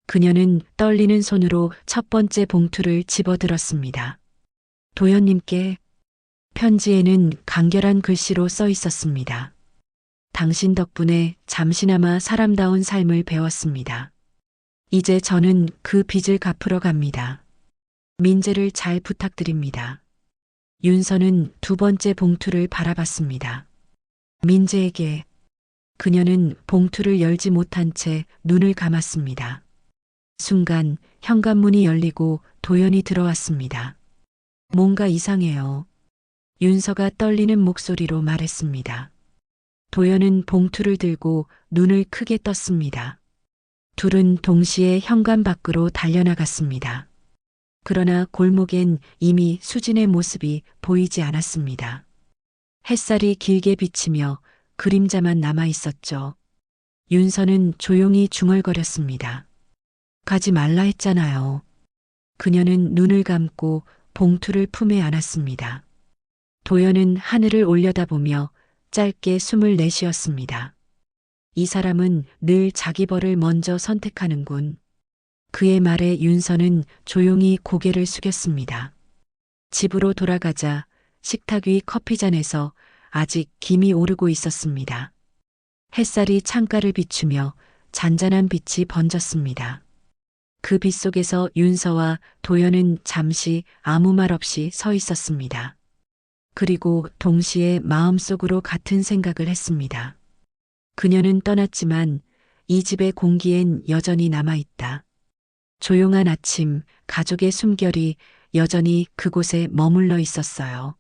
그녀는 떨리는 손으로 첫 번째 봉투를 집어들었습니다. 도연님께. 편지에는 간결한 글씨로 써 있었습니다. 당신 덕분에 잠시나마 사람다운 삶을 배웠습니다. 이제 저는 그 빚을 갚으러 갑니다. 민재를 잘 부탁드립니다. 윤서는 2번째 봉투를 바라봤습니다. 민재에게. 그녀는 봉투를 열지 못한 채 눈을 감았습니다. 순간 현관문이 열리고 도연이 들어왔습니다. 뭔가 이상해요. 윤서가 떨리는 목소리로 말했습니다. 도연은 봉투를 들고 눈을 크게 떴습니다. 둘은 동시에 현관 밖으로 달려나갔습니다. 그러나 골목엔 이미 수진의 모습이 보이지 않았습니다. 햇살이 길게 비치며 그림자만 남아 있었죠. 윤서는 조용히 중얼거렸습니다. 가지 말라 했잖아요. 그녀는 눈을 감고 봉투를 품에 안았습니다. 도연은 하늘을 올려다보며 짧게 숨을 내쉬었습니다. 이 사람은 늘 자기 벌을 먼저 선택하는군. 그의 말에 윤서는 조용히 고개를 숙였습니다. 집으로 돌아가자 식탁 위 커피잔에서 아직 김이 오르고 있었습니다. 햇살이 창가를 비추며 잔잔한 빛이 번졌습니다. 그 빛 속에서 윤서와 도연은 잠시 아무 말 없이 서 있었습니다. 그리고 동시에 마음속으로 같은 생각을 했습니다. 그녀는 떠났지만 이 집의 공기엔 여전히 남아있다. 조용한 아침, 가족의 숨결이 여전히 그곳에 머물러 있었어요.